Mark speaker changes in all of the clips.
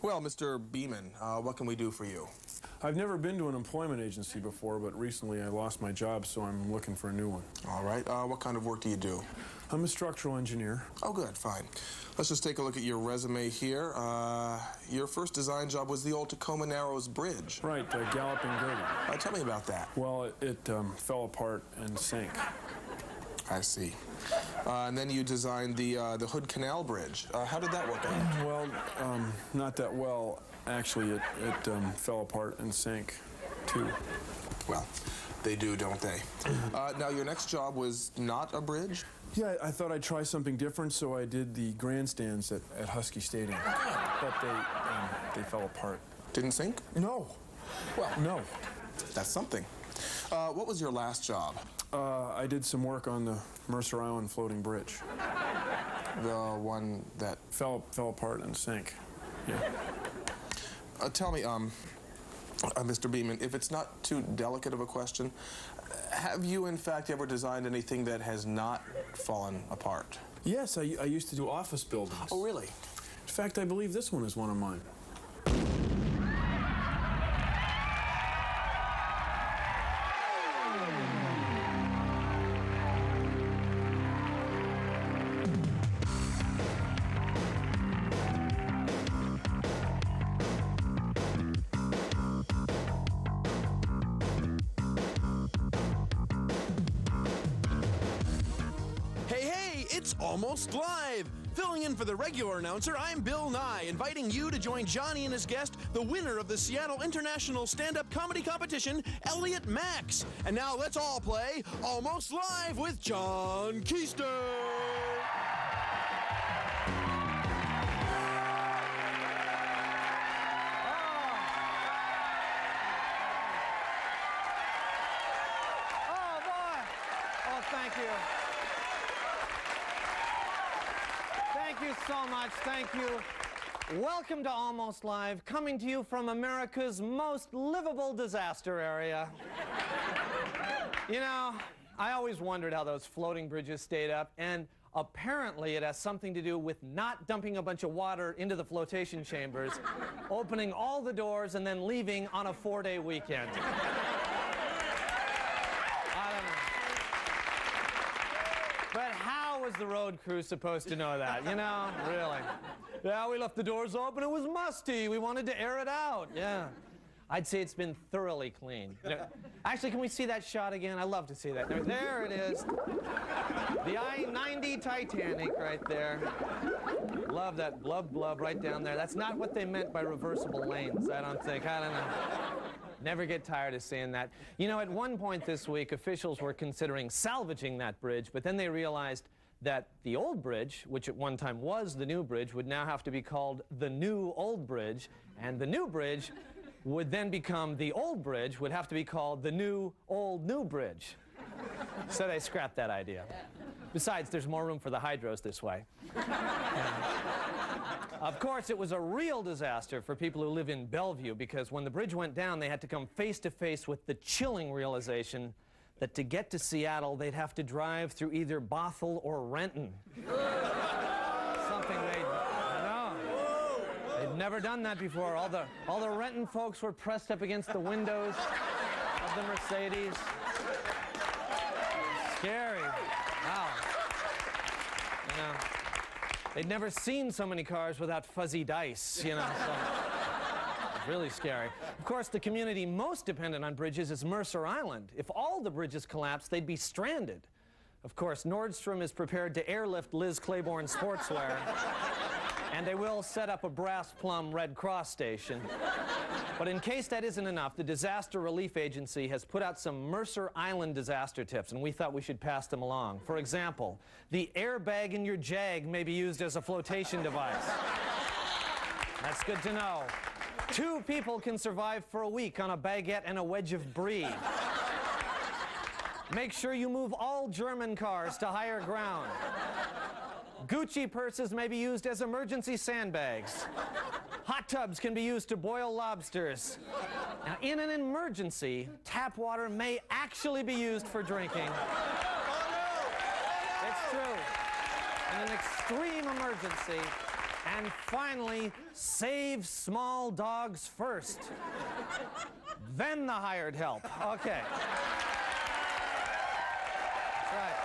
Speaker 1: Well, Mr. Beeman, what can we do for you?
Speaker 2: I've never been to an employment agency before, but recently I lost my job, so I'm looking for a new one.
Speaker 1: All right. What kind of work do you do?
Speaker 2: I'm a structural engineer.
Speaker 1: Oh, good. Fine. Let's just take a look at your resume here. Your first design job was the old Tacoma Narrows Bridge.
Speaker 2: Right, Galloping Gertie.
Speaker 1: Tell me about that.
Speaker 2: Well, it fell apart and sank.
Speaker 1: I see. And then you designed the Hood Canal Bridge. How did that work out?
Speaker 2: Well, not that well. Actually, it fell apart and sank, too.
Speaker 1: Well, they do, don't they? Now, your next job was not a bridge?
Speaker 2: Yeah, I thought I'd try something different, so I did the grandstands at Husky Stadium. But they fell apart.
Speaker 1: Didn't sink?
Speaker 2: No.
Speaker 1: Well,
Speaker 2: no.
Speaker 1: That's something. What was your last job?
Speaker 2: I did some work on the Mercer Island floating bridge.
Speaker 1: The one that
Speaker 2: fell apart and sank. Yeah.
Speaker 1: Tell me, Mr. Beeman, if it's not too delicate of a question, have you in fact ever designed anything that has not fallen apart?
Speaker 2: Yes, I used to do office buildings.
Speaker 1: Oh, really?
Speaker 2: In fact, I believe this one is one of mine.
Speaker 3: It's almost live! Filling in for the regular announcer, I'm Bill Nye, inviting you to join Johnny and his guest, the winner of the Seattle International Stand-Up Comedy Competition, Elliot Maxx. And now let's all play Almost Live with John Keister.
Speaker 4: Oh, boy! Oh, thank you. Thank you so much. Thank you. Welcome to Almost Live, coming to you from America's most livable disaster area. You know, I always wondered how those floating bridges stayed up, and apparently it has something to do with not dumping a bunch of water into the flotation chambers, opening all the doors, and then leaving on a 4-day weekend. But how was the road crew supposed to know that, you know? Really. Yeah, we left the doors open. It was musty. We wanted to air it out. Yeah. I'd say it's been thoroughly cleaned. You know, actually, can we see that shot again? I love to see that. There it is. The I-90 Titanic right there. Love that blub blub right down there. That's not what they meant by reversible lanes, I don't think. I don't know. Never get tired of seeing that. You know, at one point this week, officials were considering salvaging that bridge, but then they realized that the old bridge, which at one time was the new bridge, would now have to be called the new old bridge, and the new bridge would then become the old bridge, would have to be called the new old new bridge. So they scrapped that idea. Besides, there's more room for the hydros this way. Of course, it was a real disaster for people who live in Bellevue, because when the bridge went down, they had to come face to face with the chilling realization that to get to Seattle, they'd have to drive through either Bothell or Renton. Something they'd never done that before. All the Renton folks were pressed up against the windows of the Mercedes. Scary. Wow. You know, they'd never seen so many cars without fuzzy dice, you know, so it's really scary. Of course, the community most dependent on bridges is Mercer Island. If all the bridges collapsed, they'd be stranded. Of course, Nordstrom is prepared to airlift Liz Claiborne's sportswear, and they will set up a brass plum Red Cross station. But in case that isn't enough, the Disaster Relief Agency has put out some Mercer Island disaster tips, and we thought we should pass them along. For example, the airbag in your Jag may be used as a flotation device. That's good to know. 2 people can survive for a week on a baguette and a wedge of brie. Make sure you move all German cars to higher ground. Gucci purses may be used as emergency sandbags. Hot tubs can be used to boil lobsters. Now, in an emergency, tap water may actually be used for drinking. It's true. In an extreme emergency, And finally, save small dogs first. Then the hired help. Okay. That's right.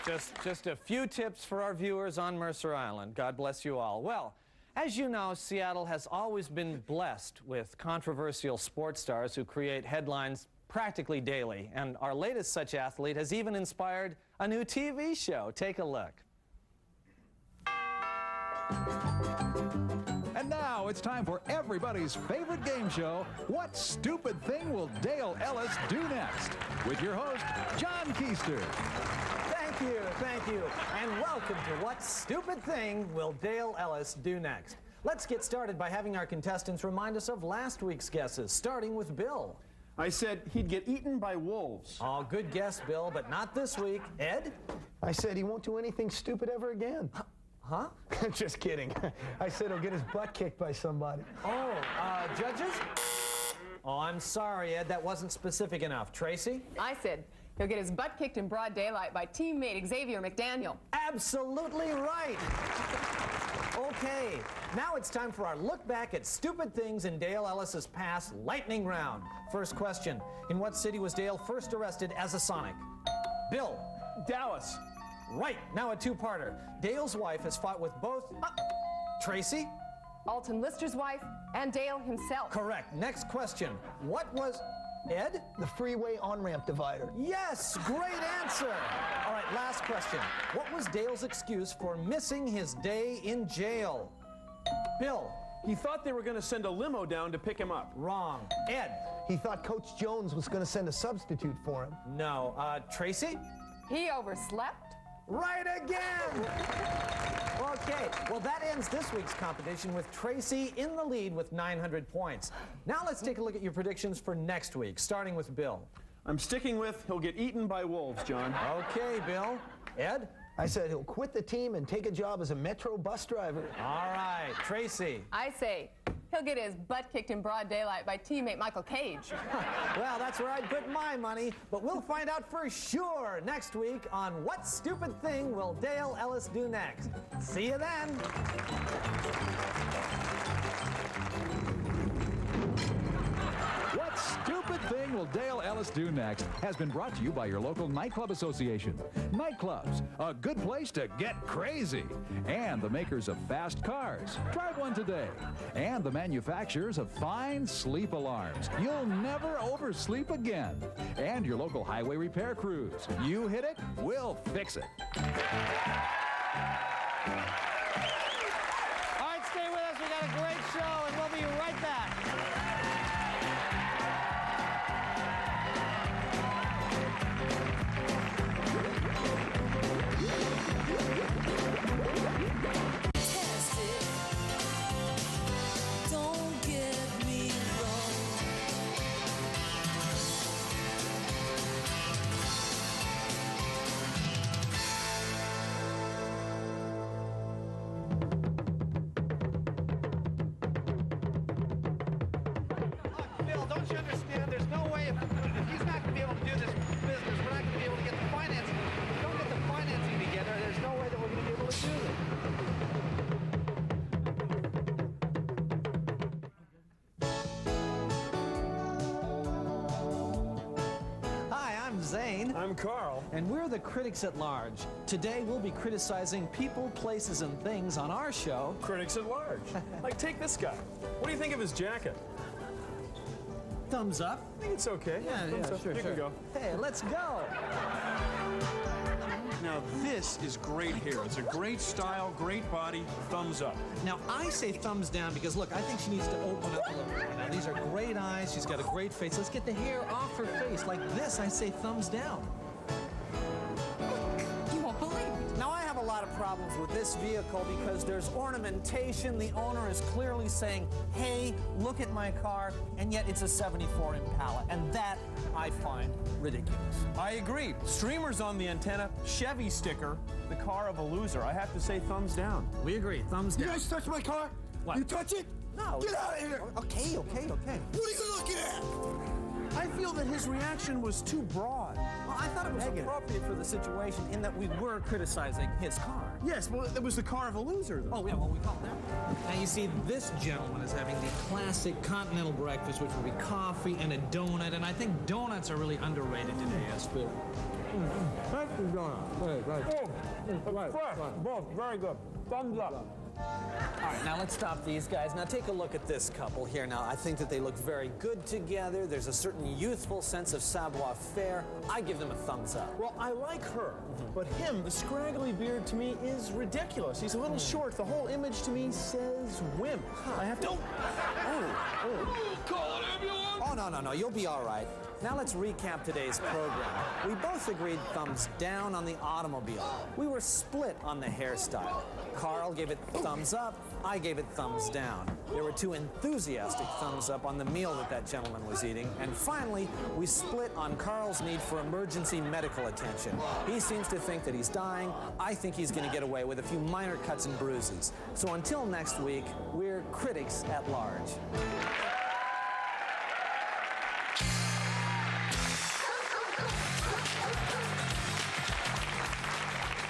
Speaker 4: That's just a few tips for our viewers on Mercer Island. God bless you all. Well, as you know, Seattle has always been blessed with controversial sports stars who create headlines practically daily. And our latest such athlete has even inspired a new TV show. Take a look.
Speaker 5: And now it's time for everybody's favorite game show, What Stupid Thing Will Dale Ellis Do Next? With your host, John Keister.
Speaker 4: Thank you, and welcome to What Stupid Thing Will Dale Ellis Do Next? Let's get started by having our contestants remind us of last week's guesses, starting with Bill.
Speaker 2: I said he'd get eaten by wolves.
Speaker 4: Oh, good guess, Bill, but not this week. Ed?
Speaker 6: I said he won't do anything stupid ever again.
Speaker 4: Huh?
Speaker 6: Just kidding. I said he'll get his butt kicked by somebody.
Speaker 4: Oh, judges? Oh, I'm sorry, Ed, that wasn't specific enough. Tracy?
Speaker 7: I said he'll get his butt kicked in broad daylight by teammate Xavier McDaniel.
Speaker 4: Absolutely right. Okay, now it's time for our look back at stupid things in Dale Ellis's past lightning round. First question, in what city was Dale first arrested as a Sonic? Bill.
Speaker 2: Dallas.
Speaker 4: Right, now a two-parter. Dale's wife has fought with both... Tracy?
Speaker 7: Alton Lister's wife and Dale himself.
Speaker 4: Correct. Next question. What was... Ed?
Speaker 6: The freeway on-ramp divider.
Speaker 4: Yes, great answer. All right, last question. What was Dale's excuse for missing his day in jail? Bill?
Speaker 2: He thought they were going to send a limo down to pick him up.
Speaker 4: Wrong. Ed?
Speaker 6: He thought Coach Jones was going to send a substitute for him.
Speaker 4: No. Tracy?
Speaker 7: He overslept.
Speaker 4: Right again! Okay, well that ends this week's competition with Tracy in the lead with 900 points. Now let's take a look at your predictions for next week, starting with Bill.
Speaker 2: I'm sticking with he'll get eaten by wolves, John.
Speaker 4: Okay, Bill. Ed?
Speaker 6: I said he'll quit the team and take a job as a Metro bus driver.
Speaker 4: All right, Tracy.
Speaker 7: I say he'll get his butt kicked in broad daylight by teammate Michael Cage.
Speaker 4: Well, that's where I'd put my money, but we'll find out for sure next week on What Stupid Thing Will Dale Ellis Do Next? See you then.
Speaker 5: What Stupid Thing Will Dale Ellis Do Next has been brought to you by your local nightclub association. Nightclubs, a good place to get crazy. And the makers of fast cars. Drive one today. And the manufacturers of fine sleep alarms. You'll never oversleep again. And your local highway repair crews. You hit it, we'll fix it.
Speaker 4: All right, stay with us. We got a great show, and we'll be right back.
Speaker 2: I'm Carl.
Speaker 4: And we're the critics at large. Today we'll be criticizing people, places, and things on our show.
Speaker 2: Critics at large. Like, take this guy. What do you think of his jacket?
Speaker 4: Thumbs up.
Speaker 2: I think it's okay.
Speaker 4: Yeah, sure.
Speaker 2: You can go.
Speaker 4: Hey, let's go.
Speaker 8: Now, this is great hair. It's a great style, great body. Thumbs up.
Speaker 4: Now, I say thumbs down because, look, I think she needs to open up a little bit. Now, these are great eyes. She's got a great face. Let's get the hair off her face. Like this, I say thumbs down.
Speaker 7: You won't believe it.
Speaker 4: Now, I have a lot of problems with this vehicle because there's ornamentation. The owner is clearly saying, hey, look at my car, and yet it's a 74 Impala. And that I find ridiculous.
Speaker 8: I agree. Streamers on the antenna, Chevy sticker, the car of a loser. I have to say thumbs down.
Speaker 4: We agree. Thumbs down.
Speaker 6: You guys touch my car?
Speaker 4: What?
Speaker 6: You touch it?
Speaker 4: No.
Speaker 6: Get out of here!
Speaker 4: Okay.
Speaker 6: What are you looking at?
Speaker 8: I feel that his reaction was too broad.
Speaker 4: Well,
Speaker 8: I thought it was appropriate for the situation in that we were criticizing his car.
Speaker 3: Yes, well, it was the car of a loser, though.
Speaker 8: Oh, yeah, well, we call it that. Now, you see, this gentleman is having the classic continental breakfast, which would be coffee and a donut, and I think donuts are really underrated today, Bill.
Speaker 6: Thank you, John. Fresh. Both very good. Thumbs up.
Speaker 8: All right, now let's stop these guys. Now take a look at this couple here. Now, I think that they look very good together. There's a certain youthful sense of savoir-faire. I give them a thumbs up.
Speaker 3: Well, I like her, but him, the scraggly beard, to me is ridiculous. He's a little short. The whole image to me says wimp. I have to...
Speaker 8: Call an ambulance! Oh, no, you'll be all right. Now let's recap today's program. We both agreed thumbs down on the automobile. We were split on the hairstyle. Carl gave it thumbs up, I gave it thumbs down. There were two enthusiastic thumbs up on the meal that gentleman was eating. And finally, we split on Carl's need for emergency medical attention. He seems to think that he's dying. I think he's going to get away with a few minor cuts and bruises. So until next week, we're critics at large.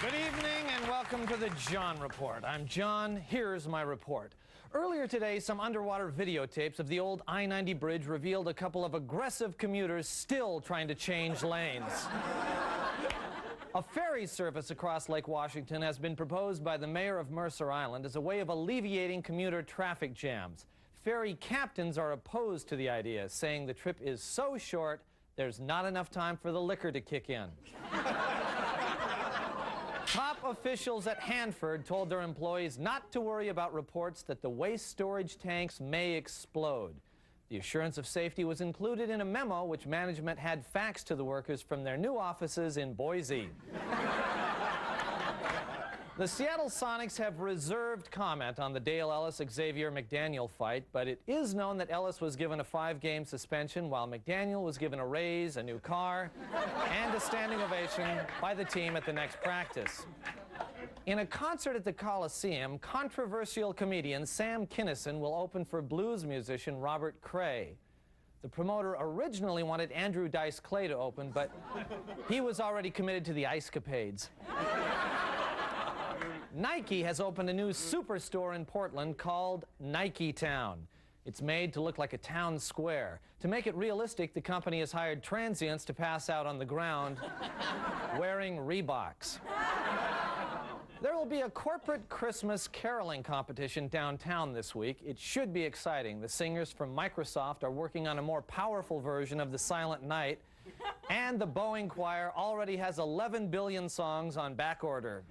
Speaker 4: Good evening and welcome to the John Report. I'm John. Here's my report. Earlier today, some underwater videotapes of the old I-90 bridge revealed a couple of aggressive commuters still trying to change lanes. A ferry service across Lake Washington has been proposed by the mayor of Mercer Island as a way of alleviating commuter traffic jams. Ferry captains are opposed to the idea, saying the trip is so short, there's not enough time for the liquor to kick in. Top officials at Hanford told their employees not to worry about reports that the waste storage tanks may explode. The assurance of safety was included in a memo which management had faxed to the workers from their new offices in Boise. The Seattle Sonics have reserved comment on the Dale Ellis-Xavier McDaniel fight, but it is known that Ellis was given a 5-game suspension while McDaniel was given a raise, a new car, and a standing ovation by the team at the next practice. In a concert at the Coliseum, controversial comedian Sam Kinison will open for blues musician Robert Cray. The promoter originally wanted Andrew Dice Clay to open, but he was already committed to the Ice-capades. Nike has opened a new superstore in Portland called Nike Town. It's made to look like a town square. To make it realistic, the company has hired transients to pass out on the ground wearing Reeboks. There will be a corporate Christmas caroling competition downtown this week. It should be exciting. The singers from Microsoft are working on a more powerful version of the Silent Night, and the Boeing Choir already has 11 billion songs on back order.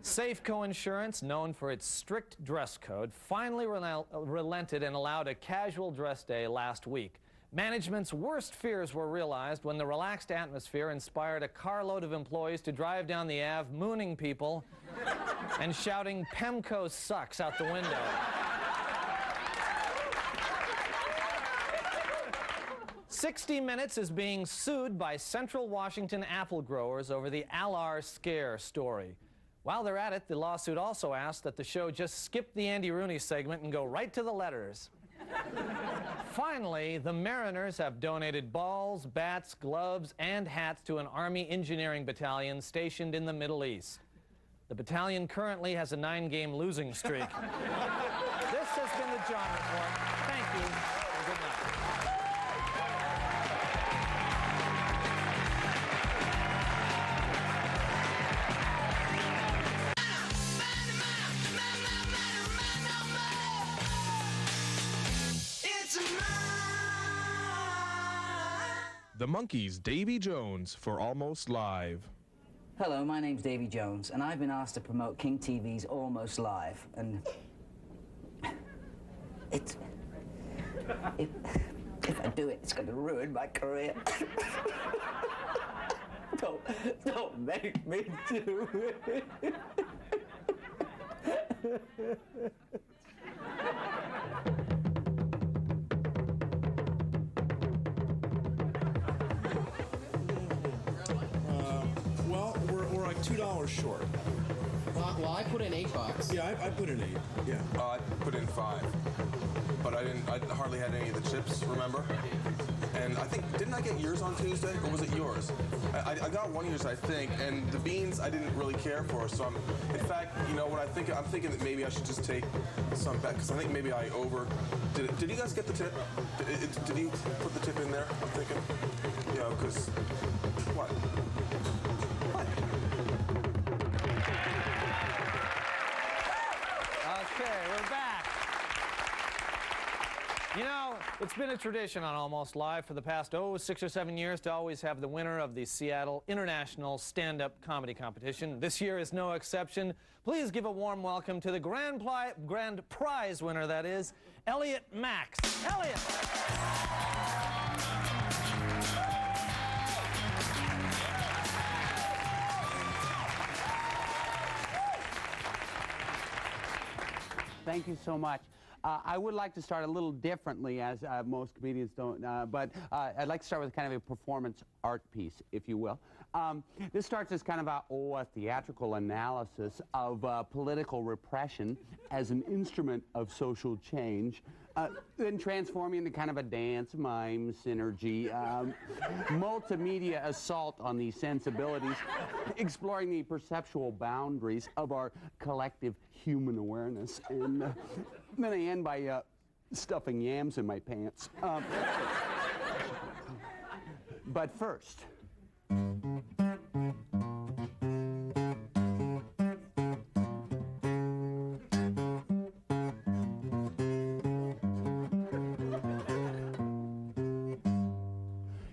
Speaker 4: Safeco Insurance, known for its strict dress code, finally relented and allowed a casual dress day last week. Management's worst fears were realized when the relaxed atmosphere inspired a carload of employees to drive down the Ave, mooning people and shouting, "Pemco sucks," out the window. "60 Minutes is being sued by Central Washington apple growers over the Alar scare story. While they're at it, the lawsuit also asked that the show just skip the Andy Rooney segment and go right to the letters. Finally, the Mariners have donated balls, bats, gloves, and hats to an Army engineering battalion stationed in the Middle East. The battalion currently has a 9-game losing streak. This has been the John Report. Thank you, and good night.
Speaker 1: The Monkees' Davy Jones for Almost Live.
Speaker 9: Hello, my name's Davy Jones, and I've been asked to promote King TV's Almost Live, and if I do it, it's going to ruin my career. Don't make me do it.
Speaker 2: Well, we're like $2 short.
Speaker 10: Well, I put in $8.
Speaker 2: Yeah, I put in 8. Yeah.
Speaker 1: I put in 5. But I hardly had any of the chips, remember? And I think, didn't I get yours on Tuesday? Or was it yours? I got one of yours, I think, and the beans I didn't really care for, so in fact, you know what I'm thinking that maybe I should just take some back, because I think maybe I did it. Did you guys get the tip? Did you put the tip in there, I'm thinking? Yeah, because, what?
Speaker 4: Okay, we're back. You know, it's been a tradition on Almost Live for the past, 6 or 7 years to always have the winner of the Seattle International Stand-Up Comedy Competition. This year is no exception. Please give a warm welcome to the grand prize winner, that is, Elliot Maxx. Elliot!
Speaker 11: Thank you so much. I would like to start a little differently, as most comedians don't, but I'd like to start with kind of a performance art piece, if you will. This starts as kind of a theatrical analysis of political repression as an instrument of social change, then transforming into kind of a dance, mime, synergy, multimedia assault on these sensibilities, exploring the perceptual boundaries of our collective human awareness. And then I end by stuffing yams in my pants. But first...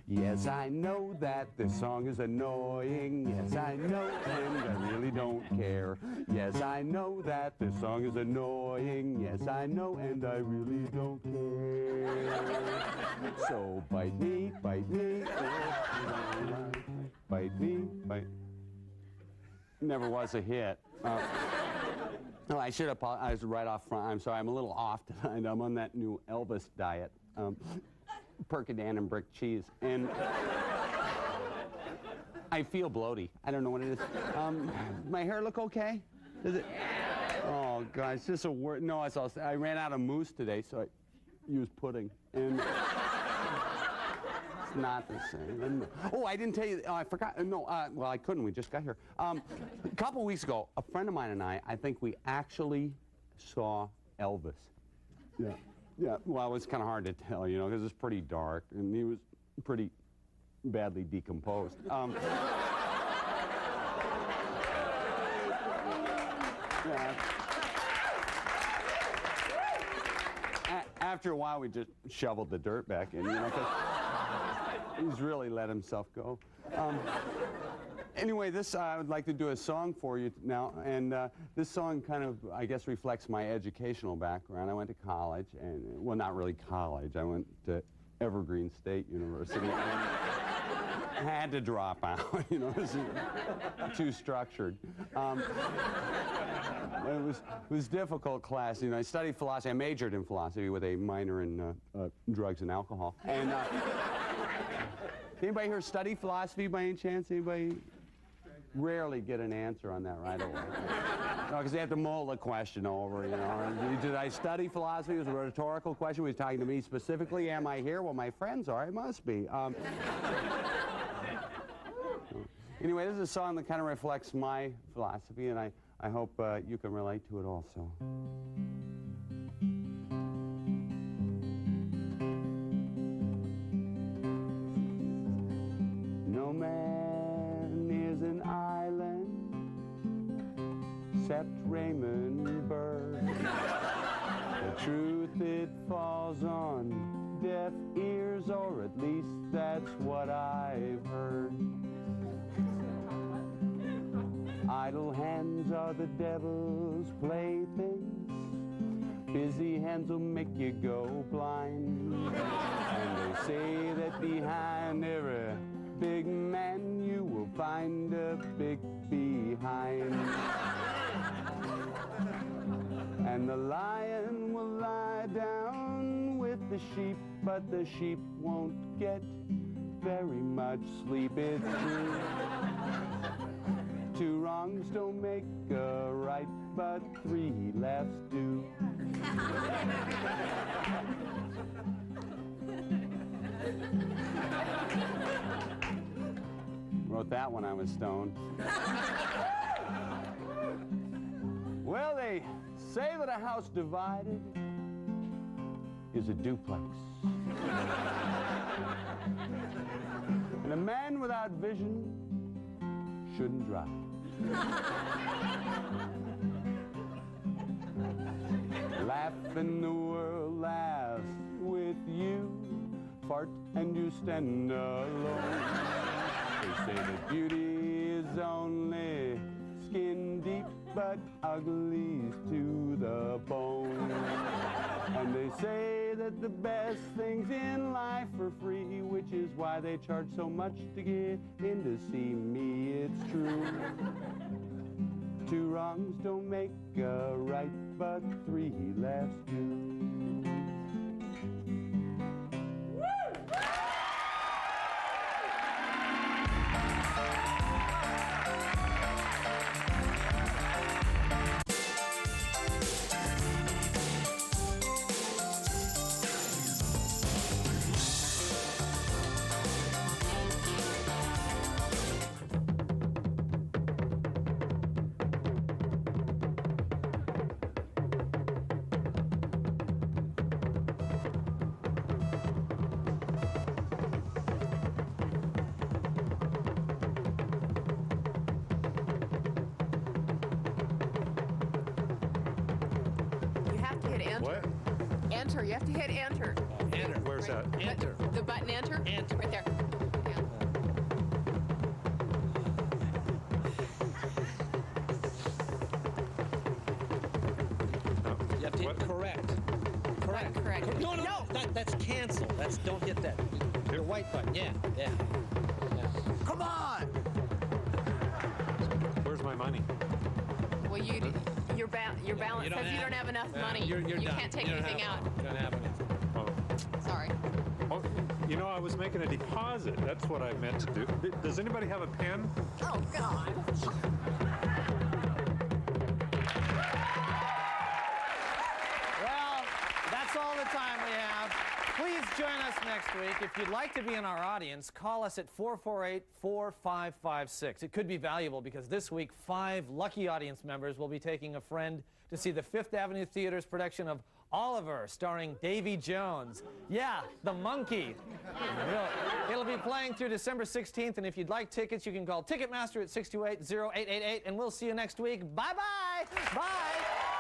Speaker 11: Yes, I know that this song is annoying. Yes, I know, and I really don't care. Yes, I know that this song is annoying. Yes, I know, and I really don't care. So bite me, bite me. Bite me, bite. Never was a hit. No, I should apologize right off front. I'm sorry, I'm a little off tonight. I'm on that new Elvis diet. Percodan and brick cheese, and I feel bloaty. I don't know what it is. My hair look okay? Does it? Oh, guys, just a word. No, I ran out of mousse today, so I used pudding, and it's not the same. Oh, I didn't tell you. I forgot. No, well, I couldn't. We just got here. A couple weeks ago, a friend of mine and I think we actually saw Elvis. Yeah. Yeah, well, it was kind of hard to tell, you know, because it's pretty dark, and he was pretty badly decomposed. Yeah. After a while, we just shoveled the dirt back in, you know, because he's really let himself go. Anyway, I would like to do a song for you now, and this song kind of, I guess, reflects my educational background. I went to college, and, well, not really college. I went to Evergreen State University, and had to drop out, you know, it was too structured. It was difficult class, you know. I studied philosophy. I majored in philosophy with a minor in drugs and alcohol. And anybody here study philosophy by any chance? Anybody? Rarely get an answer on that right away. No, because they have to mull the question over, you know. Did I study philosophy? It was a rhetorical question. He was talking to me specifically. Am I here? Well, my friends are. I must be. Anyway, this is a song that kind of reflects my philosophy, and I hope you can relate to it also. No man is an island except Raymond Burr. The truth, it falls on deaf ears, or at least that's what I've heard. Idle hands are the devil's playthings. Busy hands will make you go blind. And they say that behind every big man you will find a big behind. And the lion will lie down with the sheep, but the sheep won't get very much sleep. It's true. Two wrongs don't make a right, but three lefts do. Wrote that when I was stoned. Well, they say that a house divided is a duplex. And a man without vision shouldn't drive. Laugh and the world laughs with you. Fart and you stand alone. They say that beauty is only skin deep, but ugly's to the bone. And they say that the best things in life are free, which is why they charge so much to get in to see me. It's true. Two wrongs don't make a right, but three lefts do.
Speaker 7: What? Enter. You have to hit enter.
Speaker 10: Enter. Where's that?
Speaker 7: Enter. The button enter?
Speaker 10: Enter.
Speaker 7: Right there. Yeah.
Speaker 10: You have to hit correct. Correct.
Speaker 7: Correct.
Speaker 10: No. That's cancel. That's don't hit that. The white button. Yeah.
Speaker 8: Come on!
Speaker 10: Where's my money?
Speaker 7: Well, your balance says you don't have enough money.
Speaker 10: You're
Speaker 7: you
Speaker 10: done.
Speaker 7: can't take
Speaker 10: You don't
Speaker 7: anything
Speaker 10: have
Speaker 7: out.
Speaker 10: You don't have anything. Oh.
Speaker 7: Sorry.
Speaker 12: Oh, you know, I was making a deposit. That's what I meant to do. Does anybody have a pen?
Speaker 7: Oh, God.
Speaker 4: Well, that's all the time we have. Please join us next week. If you'd like to be in our audience, call us at 448-4556. It could be valuable because this week, 5 lucky audience members will be taking a friend to see the Fifth Avenue Theater's production of Oliver, starring Davy Jones. Yeah, the monkey. It'll be playing through December 16th, and if you'd like tickets, you can call Ticketmaster at 628-0888, and we'll see you next week. Bye-bye. Bye.